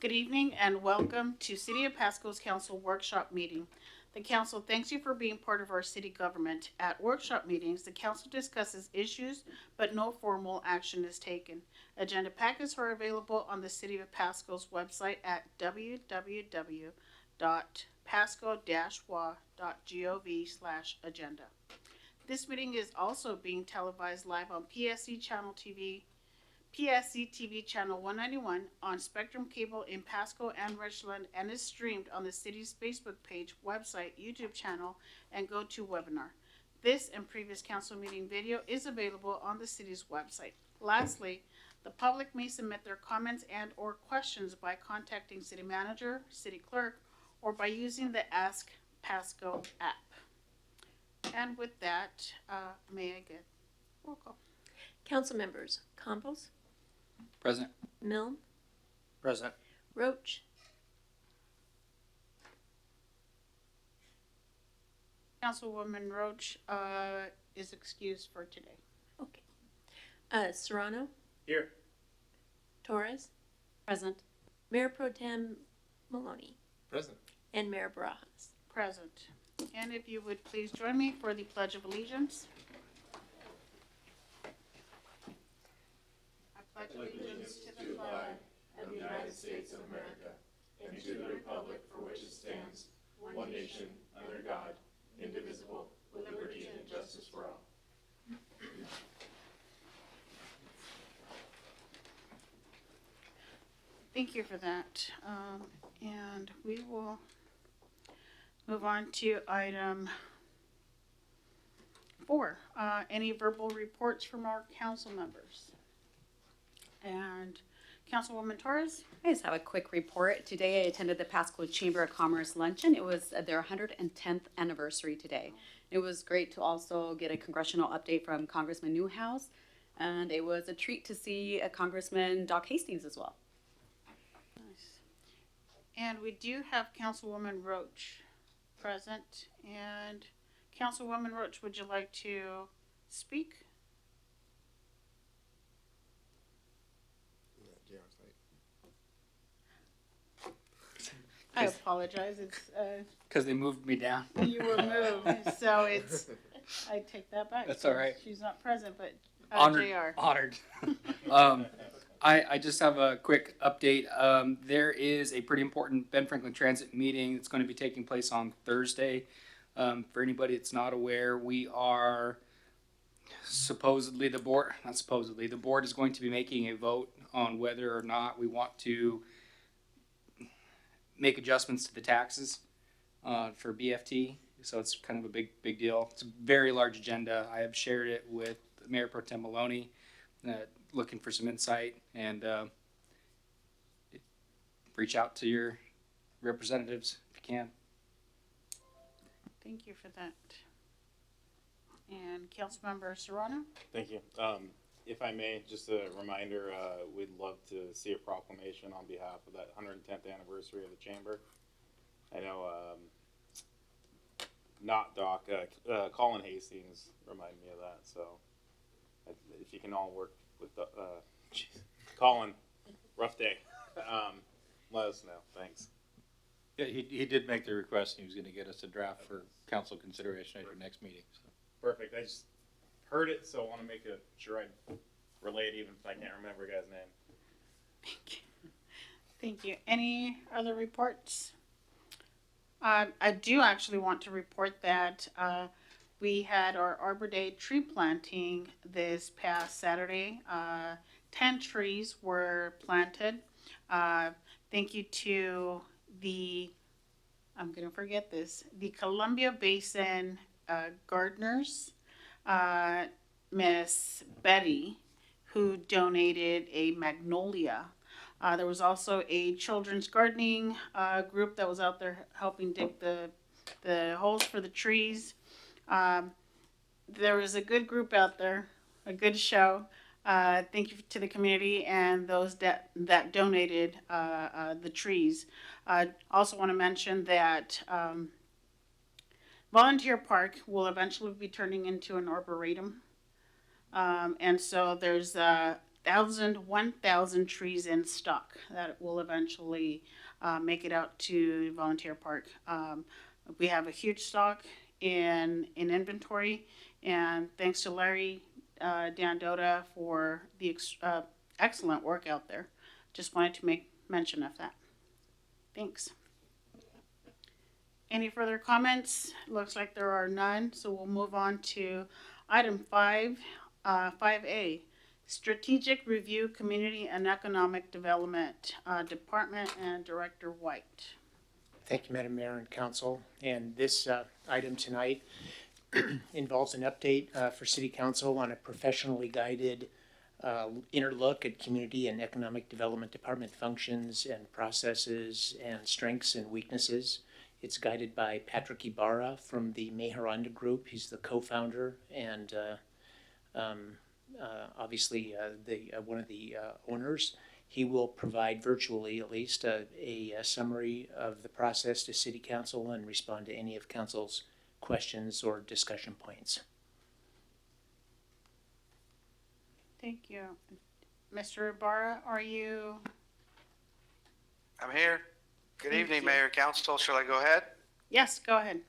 Good evening and welcome to City of Pasco's Council Workshop Meeting. The Council thanks you for being part of our city government. At workshop meetings, the Council discusses issues, but no formal action is taken. Agenda packets are available on the City of Pasco's website at www.pasco-wa.gov/agenda. This meeting is also being televised live on PSC-TV channel 191 on Spectrum Cable in Pasco and Richland, and is streamed on the city's Facebook page, website, YouTube channel, and GoToWebinar. This and previous council meeting video is available on the city's website. Lastly, the public may submit their comments and or questions by contacting city manager, city clerk, or by using the Ask Pasco app. And with that, may I get roll call? Council members: Campos, Present. Milne, Present. Roach, Councilwoman Roach is excused for today. okay. Serrano, Here. Torres, Present. Mayor Pro Tem Maloney, Present. and Mayor Barajas. Present. And if you would please join me for the Pledge of Allegiance. I pledge allegiance to the flag of the United States of America, and to the republic for which it stands, one nation, under God, indivisible, with liberty and justice for all. Thank you for that. And we will move on to item 4. Any verbal reports from our council members? And Councilwoman Torres? I just have a quick report. Today I attended the Pasco Chamber of Commerce Luncheon. It was their 110th anniversary today. It was great to also get a congressional update from Congressman Newhouse, and it was a treat to see Congressman Doc Hastings as well. Nice. And we do have Councilwoman Roach present. And Councilwoman Roach, would you like to speak? I apologize. It's Because they moved me down. you were moved, so it's. I take that back. That's all right. She's not present, but Honored. JR. Honored. I just have a quick update. There is a pretty important Ben Franklin Transit meeting that's going to be taking place on Thursday. For anybody that's not aware, we are supposedly the board is going to be making a vote on whether or not we want to make adjustments to the taxes for BFT. So it's kind of a big deal. It's a very large agenda. I have shared it with Mayor Pro Tem Maloney, looking for some insight, and reach out to your representatives if you can. Thank you for that. And Councilmember Serrano? Thank you. If I may, just a reminder, we'd love to see a proclamation on behalf of that 110th anniversary of the Chamber. I know not Doc, Colin Hastings reminded me of that, so if you can all work with the, Colin, rough day, let us know. Thanks. Yeah, he did make the request, and he was going to get us a draft for council consideration at your next meeting. So. Perfect. I just heard it, so I want to make sure I relay it even if I can't remember a guy's name. Thank you. Any other reports? I do actually want to report that we had our Arbor Day tree planting this past Saturday. 10 trees were planted. Thank you to the Columbia Basin gardeners, Miss Betty, who donated a magnolia. There was also a children's gardening group that was out there helping dig the holes for the trees. There was a good group out there, a good show. Thank you to the community and those that donated the trees. I also want to mention that Volunteer Park will eventually be turning into an arboretum. And so there's 1,000 trees in stock that will eventually make it out to Volunteer Park. We have a huge stock in inventory, and thanks to Larry Dandota for the excellent work out there. Just wanted to make mention of that. Thanks. Any further comments? Looks like there are none, so we'll move on to item 5A, Strategic Review, Community and Economic Development Department, and Director White. Thank you, Madam Mayor and Council. And this item tonight involves an update for City Council on a professionally guided inner look at Community and Economic Development Department functions and processes and strengths and weaknesses. It's guided by Patrick Ibarra from the Mejoranda Group. He's the co-founder and obviously one of the owners. He will provide virtually, at least, a summary of the process to City Council and respond to any of Council's questions or discussion points. Thank you. Mr. Ibarra, are you? I'm here. Good Thank evening, you. Mayor, Council. Shall I go ahead? Yes, go ahead.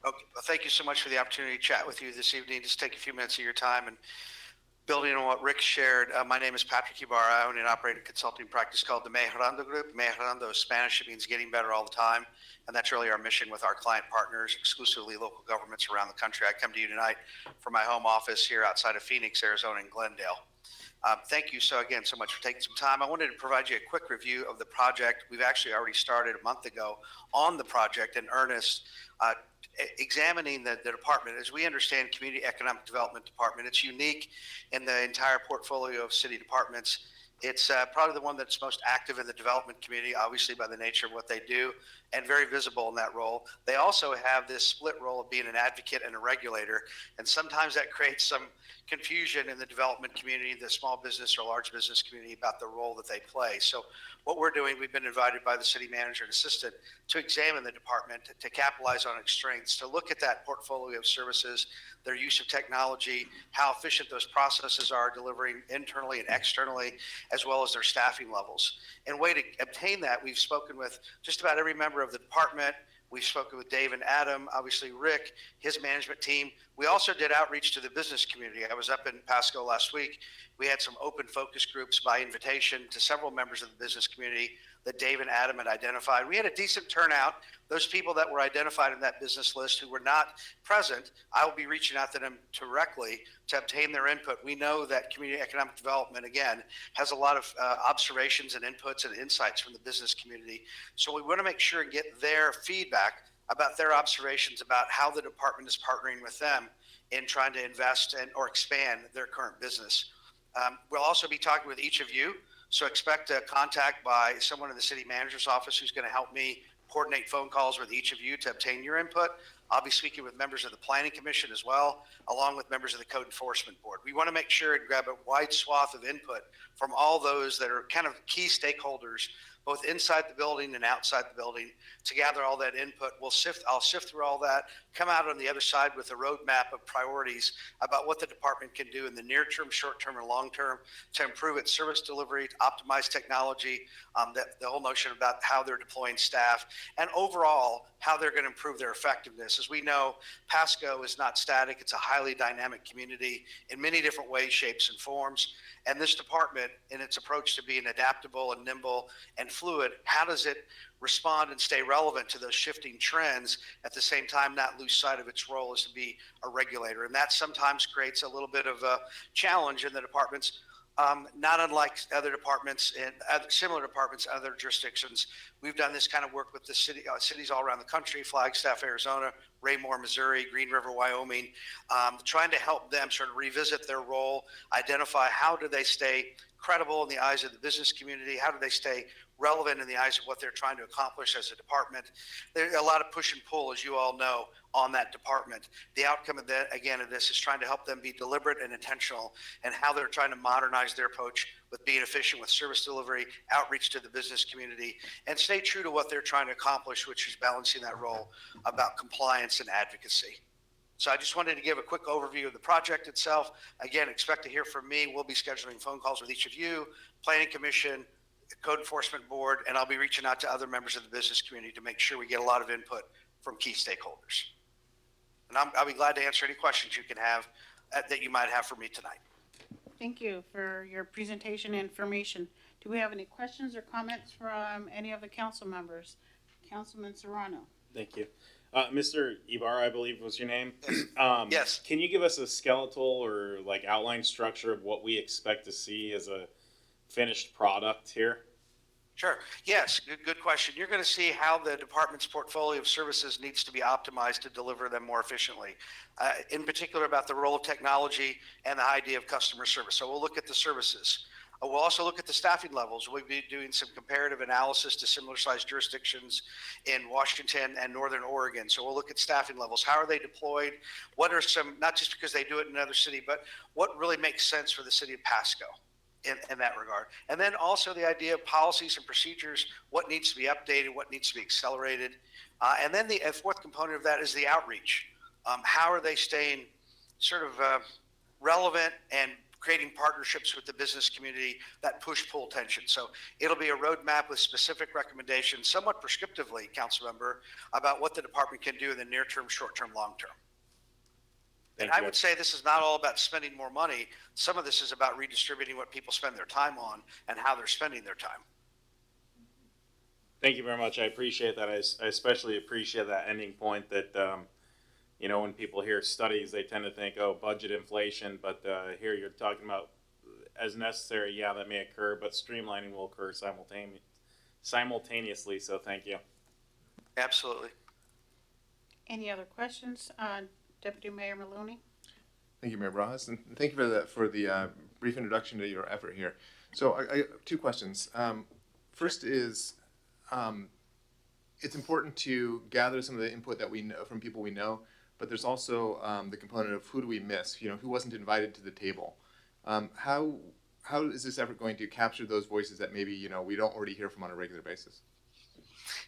Okay. Well, thank you so much for the opportunity to chat with you this evening. Just take a few minutes of your time and building on what Rick shared. My name is Patrick Ibarra. I own and operate a consulting practice called the Mejoranda Group. Mejorando is Spanish. It means getting better all the time. And that's really our mission with our client partners, exclusively local governments around the country. I come to you tonight from my home office here outside of Phoenix, Arizona, in Glendale. Thank you so much for taking some time. I wanted to provide you a quick review of the project. We've actually already started a month ago on the project in earnest, examining the department. As we understand Community Economic Development Department, it's unique in the entire portfolio of city departments. It's probably the one that's most active in the development community, obviously by the nature of what they do, and very visible in that role. They also have this split role of being an advocate and a regulator, and sometimes that creates some confusion in the development community, the small business or large business community, about the role that they play. So what we're doing, we've been invited by the city manager and assistant to examine the department, to capitalize on its strengths, to look at that portfolio of services, their use of technology, how efficient those processes are delivering internally and externally, as well as their staffing levels. And way to obtain that, we've spoken with just about every member of the department. We've spoken with Dave and Adam, obviously Rick, his management team. We also did outreach to the business community. I was up in Pasco last week. We had some open focus groups by invitation to several members of the business community that Dave and Adam had identified. We had a decent turnout. Those people that were identified in that business list who were not present, I will be reaching out to them directly to obtain their input. We know that community economic development, again, has a lot of observations and inputs and insights from the business community. So we want to make sure and get their feedback about their observations about how the department is partnering with them in trying to invest or expand their current business. We'll also be talking with each of you. So expect a contact by someone in the city manager's office who's going to help me coordinate phone calls with each of you to obtain your input. I'll be speaking with members of the Planning Commission as well, along with members of the Code Enforcement Board. We want to make sure and grab a wide swath of input from all those that are kind of key stakeholders, both inside the building and outside the building, to gather all that input. I'll sift through all that, come out on the other side with a roadmap of priorities about what the department can do in the near term, short term, and long term to improve its service delivery, to optimize technology, the whole notion about how they're deploying staff, and overall how they're going to improve their effectiveness. As we know, Pasco is not static. It's a highly dynamic community in many different ways, shapes, and forms. And this department, in its approach to being adaptable and nimble and fluid, how does it respond and stay relevant to those shifting trends, at the same time not lose sight of its role as to be a regulator? And that sometimes creates a little bit of a challenge in the departments, not unlike other departments and similar departments in other jurisdictions. We've done this kind of work with the cities all around the country: Flagstaff, Arizona; Raymore, Missouri; Green River, Wyoming, trying to help them sort of revisit their role, identify how do they stay credible in the eyes of the business community, how do they stay relevant in the eyes of what they're trying to accomplish as a department. There's a lot of push and pull, as you all know, on that department. The outcome of that, again, of this is trying to help them be deliberate and intentional and how they're trying to modernize their approach with being efficient with service delivery, outreach to the business community, and stay true to what they're trying to accomplish, which is balancing that role about compliance and advocacy. So I just wanted to give a quick overview of the project itself. Again, expect to hear from me. We'll be scheduling phone calls with each of you, Planning Commission, Code Enforcement Board, and I'll be reaching out to other members of the business community to make sure we get a lot of input from key stakeholders. And I'll be glad to answer any questions you can have that you might have for me tonight. Thank you for your presentation and information. Do we have any questions or comments from any of the council members? Councilman Serrano. Thank you. Mr. Ibarra, I believe was your name. Yes. Can you give us a skeletal or like outline structure of what we expect to see as a finished product here? Sure. Yes, good question. You're going to see how the department's portfolio of services needs to be optimized to deliver them more efficiently. In particular about the role of technology and the idea of customer service. So we'll look at the services. We'll also look at the staffing levels. We'll be doing some comparative analysis to similar sized jurisdictions in Washington and Northern Oregon. So we'll look at staffing levels. How are they deployed? What are some, not just because they do it in another city, but what really makes sense for the city of Pasco in that regard? And then also the idea of policies and procedures, what needs to be updated, what needs to be accelerated. And then the fourth component of that is the outreach. How are they staying sort of relevant and creating partnerships with the business community that push-pull tension. So it'll be a roadmap with specific recommendations, somewhat prescriptively, council member, about what the department can do in the near term, short term, long term. And I would say this is not all about spending more money. Some of this is about redistributing what people spend their time on and how they're spending their time. Thank you very much. I appreciate that. I especially appreciate that ending point that, you know, when people hear studies, they tend to think, oh, budget inflation. But here you're talking about as necessary, yeah, that may occur, but streamlining will occur simultaneously. So thank you. Absolutely. Any other questions? Deputy Mayor Maloney? Thank you, Mayor Bras, and thank you for the brief introduction to your effort here. So I have two questions. First is, it's important to gather some of the input that we know from people we know, but there's also the component of who do we miss? You know, who wasn't invited to the table? How is this effort going to capture those voices that maybe, you know, we don't already hear from on a regular basis?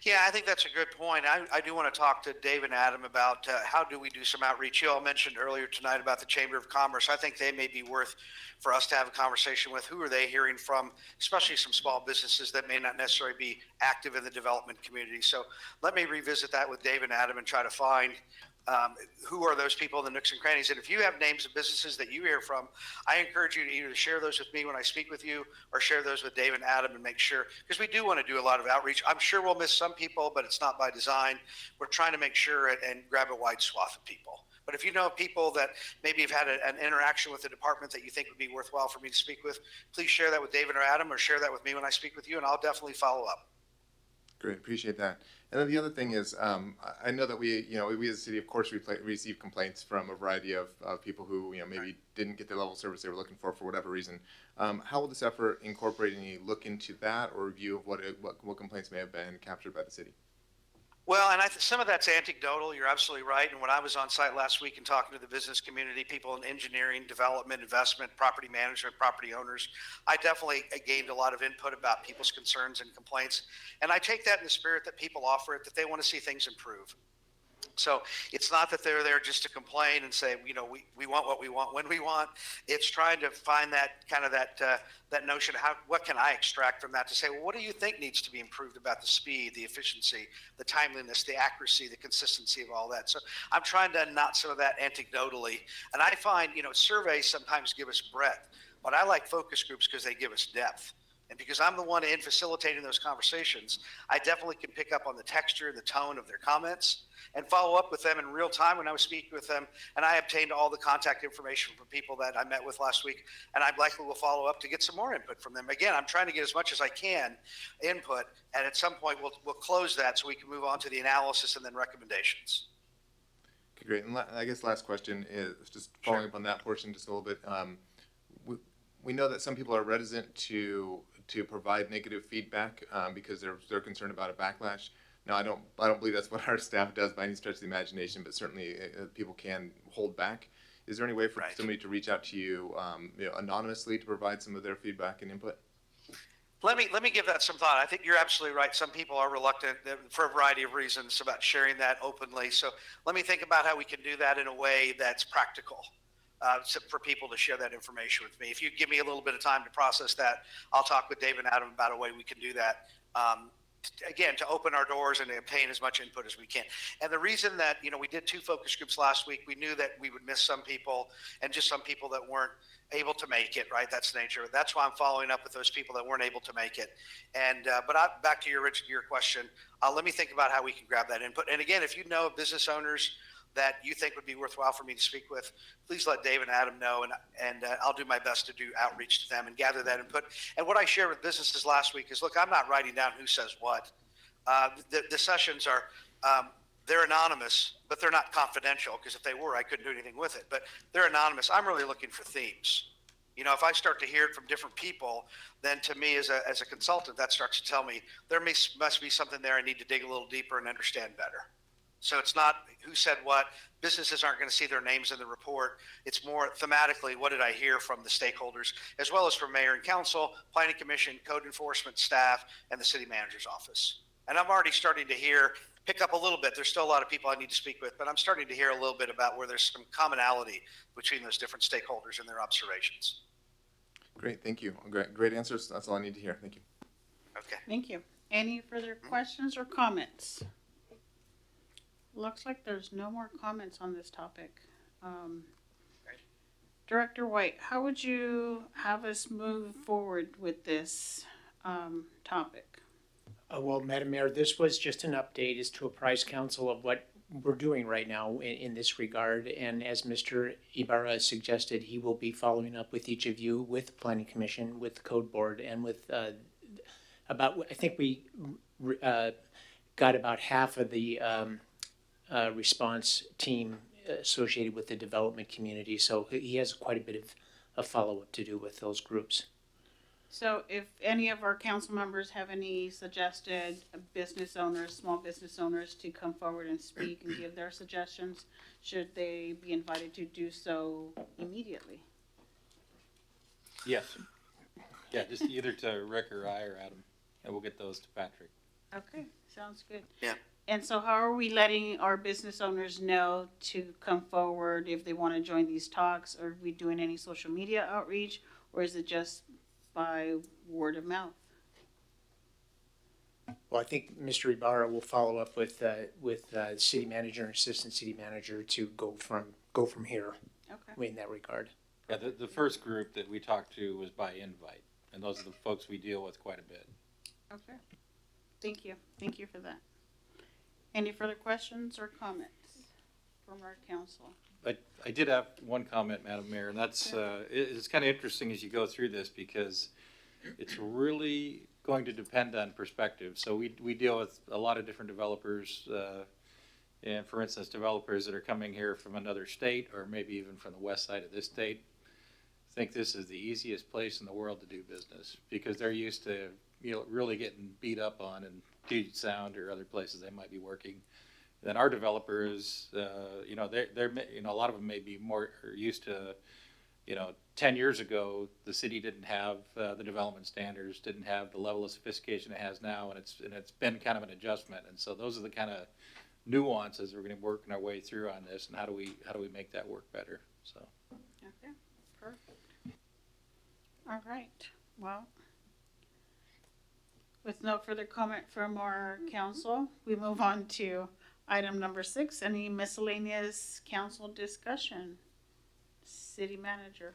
Yeah, I think that's a good point. I do want to talk to Dave and Adam about how do we do some outreach. You all mentioned earlier tonight about the Chamber of Commerce. I think they may be worth for us to have a conversation with. Who are they hearing from, especially some small businesses that may not necessarily be active in the development community. So let me revisit that with Dave and Adam and try to find who are those people in the nooks and crannies. And if you have names of businesses that you hear from, I encourage you to either share those with me when I speak with you or share those with Dave and Adam and make sure, because we do want to do a lot of outreach. I'm sure we'll miss some people, but it's not by design. We're trying to make sure and grab a wide swath of people. But if you know people that maybe have had an interaction with the department that you think would be worthwhile for me to speak with, please share that with David or Adam or share that with me when I speak with you, and I'll definitely follow up. Great, appreciate that. And then the other thing is, I know that we as a city, of course, receive complaints from a variety of people who, you know, maybe didn't get the level of service they were looking for whatever reason. How will this effort incorporate any look into that or review of what complaints may have been captured by the city? Well, and some of that's anecdotal. You're absolutely right. And when I was on site last week and talking to the business community, people in engineering, development, investment, property management, property owners, I definitely gained a lot of input about people's concerns and complaints. And I take that in the spirit that people offer it, that they want to see things improve. So it's not that they're there just to complain and say, you know, we want what we want when we want. It's trying to find that kind of that notion of what can I extract from that to say, well, what do you think needs to be improved about the speed, the efficiency, the timeliness, the accuracy, the consistency of all that. So I'm trying to knot some of that anecdotally. And I find, you know, surveys sometimes give us breadth, but I like focus groups because they give us depth. And because I'm the one in facilitating those conversations, I definitely can pick up on the texture and the tone of their comments and follow up with them in real time when I was speaking with them. And I obtained all the contact information from people that I met with last week. And I likely will follow up to get some more input from them. Again, I'm trying to get as much as I can input. And at some point, we'll close that so we can move on to the analysis and then recommendations. Okay, great. And I guess last question is just following up on that portion just a little bit. We know that some people are reticent to provide negative feedback because they're concerned about a backlash. Now, I don't believe that's what our staff does by any stretch of the imagination, but certainly people can hold back. Is there any way for somebody to reach out to you, you know, anonymously to provide some of their feedback and input? Let me give that some thought. I think you're absolutely right. Some people are reluctant for a variety of reasons about sharing that openly. So let me think about how we can do that in a way that's practical for people to share that information with me. If you give me a little bit of time to process that, I'll talk with Dave and Adam about a way we can do that. Again, to open our doors and to obtain as much input as we can. And the reason that, we did 2 focus groups last week, we knew that we would miss some people and just some people that weren't able to make it, right? That's the nature. That's why I'm following up with those people that weren't able to make it. And, back to your question, let me think about how we can grab that input. And again, if you know of business owners that you think would be worthwhile for me to speak with, please let Dave and Adam know, and I'll do my best to do outreach to them and gather that input. And what I shared with businesses last week is, look, I'm not writing down who says what. The sessions are, they're anonymous, but they're not confidential, because if they were, I couldn't do anything with it. But they're anonymous. I'm really looking for themes. If I start to hear it from different people, then to me as a consultant, that starts to tell me there must be something there I need to dig a little deeper and understand better. So it's not who said what. Businesses aren't going to see their names in the report. It's more thematically, what did I hear from the stakeholders, as well as from mayor and council, planning commission, code enforcement staff, and the city manager's office. And I'm already starting to pick up a little bit. There's still a lot of people I need to speak with, but I'm starting to hear a little bit about where there's some commonality between those different stakeholders and their observations. Great, thank you. Great answers. That's all I need to hear. Thank you. Okay. Thank you. Any further questions or comments? Looks like there's no more comments on this topic. Director White, how would you have us move forward with this topic? Well, Madam Mayor, this was just an update as to apprise council of what we're doing right now in this regard. And as Mr. Ibarra suggested, he will be following up with each of you, with the Planning Commission, with the Code Board, and with I think we got about half of the response team associated with the development community. So he has quite a bit of follow-up to do with those groups. So if any of our council members have any suggested business owners, small business owners, to come forward and speak and give their suggestions, should they be invited to do so immediately? Yes. Yeah, just either to Rick or I or Adam, and we'll get those to Patrick. Okay, sounds good. Yeah. And so how are we letting our business owners know to come forward if they want to join these talks? Are we doing any social media outreach, or is it just by word of mouth? Well, I think Mr. Ibarra will follow up with city manager and assistant city manager to go from here Okay. in that regard. Yeah, the first group that we talked to was by invite, and those are the folks we deal with quite a bit. Okay. Thank you. Thank you for that. Any further questions or comments from our council? I did have one comment, Madam Mayor, and that's it's kind of interesting as you go through this, because it's really going to depend on perspective. So we deal with a lot of different developers, and for instance, developers that are coming here from another state or maybe even from the west side of this state think this is the easiest place in the world to do business, because they're used to really getting beat up on in Puget Sound or other places they might be working. Then our developers, they're a lot of them may be more used to, 10 years ago, the city didn't have the development standards, didn't have the level of sophistication it has now, and it's been kind of an adjustment. And so those are the kind of nuances we're going to be working our way through on this, and how do we make that work better? So. Okay, perfect. All right, well, with no further comment from our council, we move on to item number 6, any miscellaneous council discussion? City manager.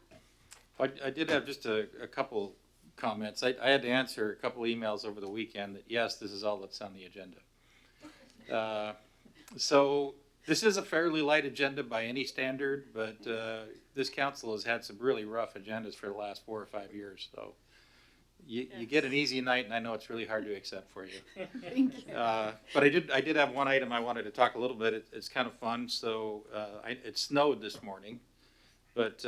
I did have just a couple comments. I had to answer a couple emails over the weekend that, yes, this is all that's on the agenda. So this is a fairly light agenda by any standard, but this council has had some really rough agendas for the last 4 or 5 years. So you get an easy night, and I know it's really hard to accept for you. Thank you. But I did have one item I wanted to talk a little bit. It's kind of fun. So it snowed this morning, but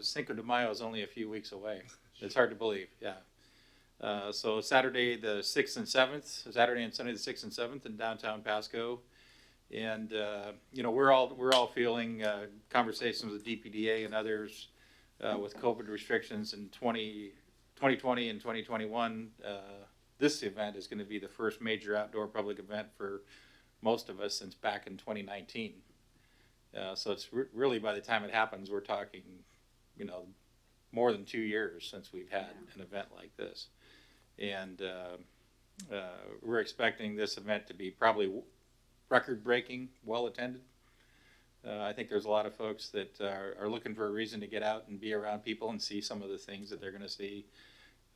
Cinco de Mayo is only a few weeks away. It's hard to believe, yeah. So Saturday the 6th and 7th, Saturday and Sunday the 6th and 7th in downtown Pasco. And, we're all feeling conversations with DPDA and others with COVID restrictions in 2020 and 2021, this event is going to be the first major outdoor public event for most of us since back in 2019. So it's really, by the time it happens, we're talking, more than 2 years since we've had an event like this. And we're expecting this event to be probably record-breaking, well-attended. I think there's a lot of folks that are looking for a reason to get out and be around people and see some of the things that they're going to see.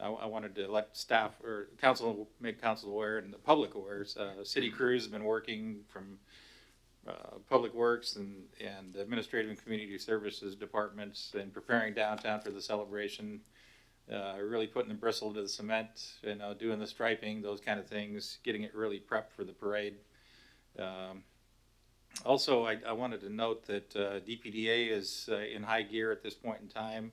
I wanted to let staff or council make council aware and the public aware. City crews have been working from Public Works and Administrative and Community Services departments and preparing downtown for the celebration. Really putting the bristle to the cement, doing the striping, those kind of things, getting it really prepped for the parade. Also, I wanted to note that DPDA is in high gear at this point in time.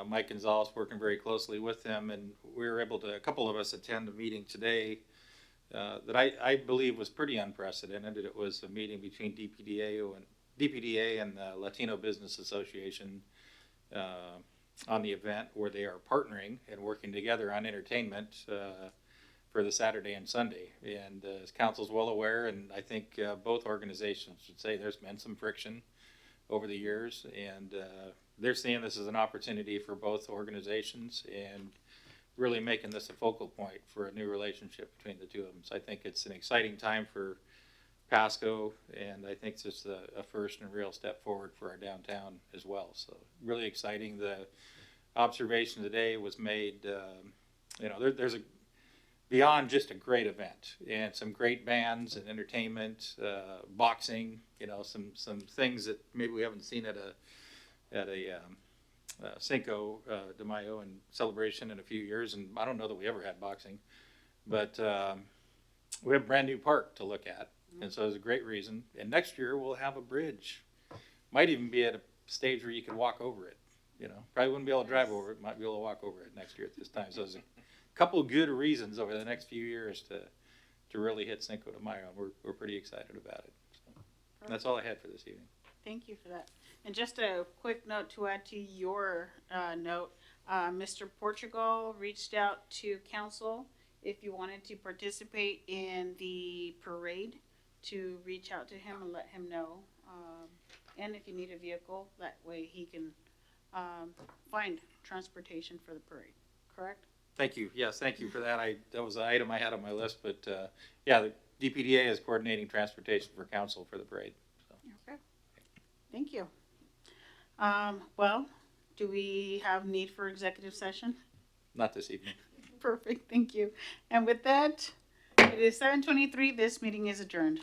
Mike Gonzalez working very closely with them, and we were able to, a couple of us, attend a meeting today that I believe was pretty unprecedented. It was a meeting between DPDA and the Latino Business Association on the event, where they are partnering and working together on entertainment for the Saturday and Sunday. And as council's well aware, and I think both organizations should say, there's been some friction over the years, and they're seeing this as an opportunity for both organizations and really making this a focal point for a new relationship between the two of them. So I think it's an exciting time for Pasco, and I think it's just a first and real step forward for our downtown as well. So really exciting. The observation today was made, there's a beyond just a great event and some great bands and entertainment, boxing, some things that maybe we haven't seen at a Cinco de Mayo and celebration in a few years. And I don't know that we ever had boxing, but we have a brand new park to look at. And so it's a great reason. And next year we'll have a bridge. Might even be at a stage where you can walk over it. Probably wouldn't be able to drive over it. Might be able to walk over it next year at this time. So there's a couple of good reasons over the next few years to really hit Cinco de Mayo. We're pretty excited about it. So that's all I had for this evening. Thank you for that. And just a quick note to add to your note, Mr. Portugal reached out to council if you wanted to participate in the parade, to reach out to him and let him know. And if you need a vehicle, that way he can find transportation for the parade, correct? Thank you. Yes, thank you for that. That was an item I had on my list, but the DPDA is coordinating transportation for council for the parade. So. Okay. Thank you. Well, do we have need for executive session? Not this evening. Perfect. Thank you. And with that, it is 7:23. This meeting is adjourned.